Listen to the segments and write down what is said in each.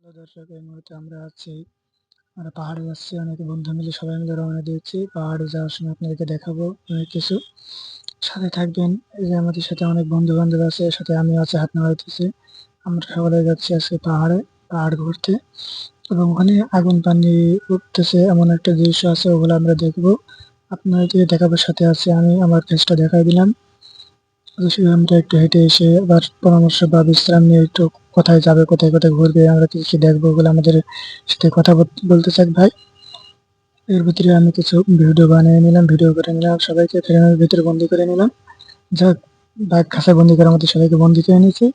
তো দর্শক, এই মুহূর্তে আমরা পাহাড়ে যাচ্ছি। অনেক বন্ধু মিলে সবাই মিলে রওনা দিয়েছি। পাহাড়ে যাওয়ার সময় আপনাদেরকে দেখাবো অনেক কিছু। সাথে থাকবেন। এই যে আমাদের সাথে অনেক বন্ধু-বান্ধব আছে, এর সাথে আমিও আছি, হাত মিলাইতেছি। আমরা সকলে যাচ্ছি আজকে পাহাড় ঘুরতে এবং ওখানে আগুন পানি উঠতেছে এমন একটা দৃশ্য আছে, ওগুলো আমরা দেখবো। আপনাদেরকে দেখাবার সাথে আছি আমি, আমার ফেসটা দেখাই দিলাম। আমরা একটু হেঁটে এসে আবার পরামর্শ বা বিশ্রাম নিয়ে একটু কোথায় যাবে, কোথায় কোথায় ঘুরবে, আমরা কি কি দেখবো, ওগুলো আমাদের সাথে কথা বলতে চাক ভাই। এর ভিতরে আমি কিছু ভিডিও বানিয়ে নিলাম, ভিডিও করে নিলাম, সবাইকে ফ্রেমের ভিতরে বন্দি করে নিলাম। যাক, বাঘ খাঁচায় বন্দি করার মতো সবাইকে বন্দি করে নিয়েছি।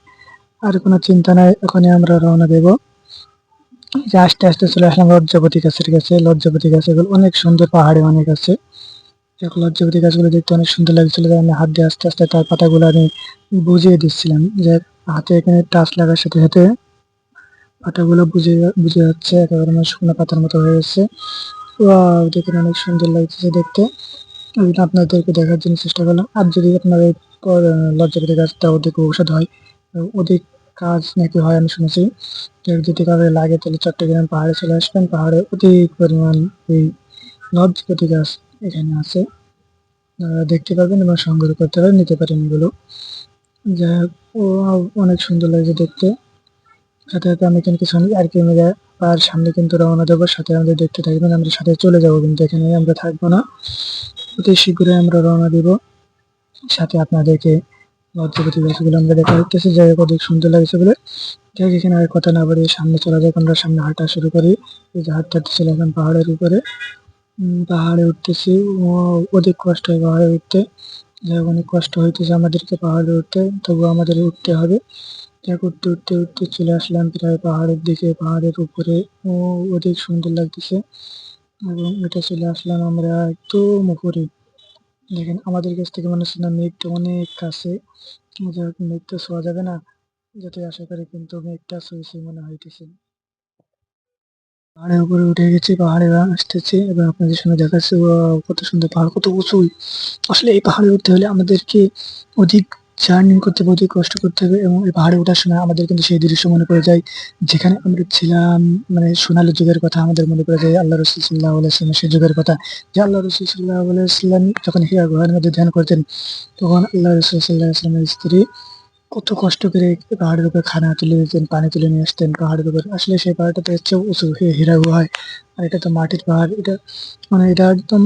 আর কোনো চিন্তা নাই, ওখানে আমরা রওনা দেবো। যে আস্তে আস্তে চলে আসলাম লজ্জাপতি গাছের কাছে। লজ্জাপতি গাছগুলো অনেক সুন্দর, পাহাড়ে অনেক আছে। লজ্জাপতি গাছগুলো দেখতে অনেক সুন্দর লাগছিল, তাই আমি হাত দিয়ে আস্তে আস্তে তার পাতাগুলো আমি বুঝিয়ে দিচ্ছিলাম, যে হাতে এখানে টাচ লাগার সাথে সাথে পাতাগুলো বুঝে যাচ্ছে, একেবারে আমার শুকনো পাতার মতো হয়ে গেছে। ওয়াও, দেখুন অনেক সুন্দর লাগতেছে দেখতে। আমি আপনাদেরকে দেখার জন্য চেষ্টা করলাম। আর যদি আপনার এই লজ্জাপতি গাছটা অধিক ঔষধ হয়, অধিক কাজ নাকি হয় আমি শুনেছি, যদি কাউকে লাগে তাহলে চট্টগ্রাম পাহাড়ে চলে আসবেন। পাহাড়ে অধিক পরিমাণ এই লজ্জাপতি গাছ এখানে আছে, দেখতে পাবেন এবং সংগ্রহ করতে পারেন, নিতে পারেন এগুলো। যাই হোক, ও অনেক সুন্দর লাগছে দেখতে। সাথে সাথে আমি কিন্তু কিছু আর কি মিলে আর সামনে কিন্তু রওনা দেবো। সাথে আমাদের দেখতে থাকবেন, আমরা সাথে চলে যাবো, কিন্তু এখানে আমরা থাকবো না। অতি শীঘ্রই আমরা রওনা দিব। সাথে আপনাদেরকে লজ্জাপতি গাছগুলো আমরা দেখা যাচ্ছে, জায়গা অনেক সুন্দর লাগছে বলে। যাই হোক, এখানে আর কথা না বাড়িয়ে সামনে চলা যাক। আমরা সামনে হাঁটা শুরু করি। এই যে হাঁটতেছিল এখন পাহাড়ের উপরে, পাহাড়ে উঠতেছি। অধিক কষ্ট হয় পাহাড়ে উঠতে। যাই হোক, অনেক কষ্ট হইতেছে আমাদেরকে পাহাড়ে উঠতে, তবুও আমাদের উঠতে হবে। যাই হোক, উঠতে উঠতে উঠতে চলে আসলাম প্রায় পাহাড়ের দিকে, পাহাড়ের উপরে। অধিক সুন্দর লাগতেছে এবং এটা চলে আসলাম আমরা একদম উপরে। দেখেন, আমাদের কাছ থেকে মনে হচ্ছে না মেঘটা অনেক কাছে। যাই হোক, মেঘ তো ছোঁয়া যাবে না, যতই আশা করি, কিন্তু মেঘটা ছুঁয়েছে মনে হইতেছে। পাহাড়ের উপরে উঠে গেছি, পাহাড়ে আসতেছি এবং আপনাদের সঙ্গে দেখাচ্ছি। কত সুন্দর পাহাড়, কত উঁচু! আসলে এই পাহাড়ে উঠতে হলে আমাদেরকে অধিক জার্নি করতে হবে, অধিক কষ্ট করতে হবে। এবং এই পাহাড়ে ওঠার সময় আমাদের কিন্তু সেই দৃশ্য মনে পড়ে যায় যেখানে আমরা ছিলাম, মানে সোনালী যুগের কথা আমাদের মনে পড়ে যায়। আল্লাহ রসুল সাল্লাল্লাহু আলাইহি ওয়াসাল্লামের সেই যুগের কথা, যে আল্লাহ রসুল সাল্লাল্লাহু আলাইহি ওয়াসাল্লাম যখন হীরা গুহার মধ্যে ধ্যান করতেন, তখন আল্লাহ রসুল সাল্লাল্লাহু আলাইহি ওয়াসাল্লামের স্ত্রী কত কষ্ট করে পাহাড়ের উপর খানা তুলে দিতেন, পানি তুলে নিয়ে আসতেন পাহাড়ের উপর। আসলে সেই পাহাড়টা তো হচ্ছে উঁচু, হীরা গুহায়। আর এটা তো মাটির পাহাড়, এটা মানে এটা একদম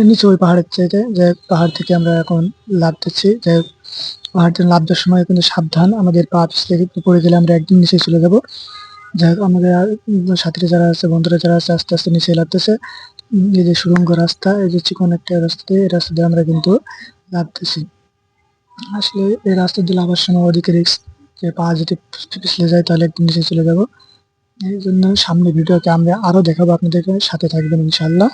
নিচু ওই পাহাড়ের চাইতে। যাই হোক, পাহাড় থেকে আমরা এখন নামতেছি। যাই হোক, পাহাড় থেকে নামতে সময় কিন্তু সাবধান, আমাদের পা পিছলে পড়ে গেলে আমরা একদম নিচে চলে যাব। যাই হোক, আমাদের সাথীরা যারা আছে, বন্ধুরা যারা আছে, আস্তে আস্তে নিচে নামতেছে। এই যে সুড়ঙ্গ রাস্তা, এই যে চিকন একটা রাস্তা দিয়ে, এই রাস্তা দিয়ে আমরা কিন্তু নামতেছি। আসলে এই রাস্তা দিয়ে নামার সময় অধিক রিস্ক, যে পা যদি পিছলে যায় তাহলে একদম নিচে চলে যাব। এই জন্য সামনে ভিডিওতে আমরা আরো দেখাবো, আপনাদেরকে সাথে থাকবেন ইনশাল্লাহ।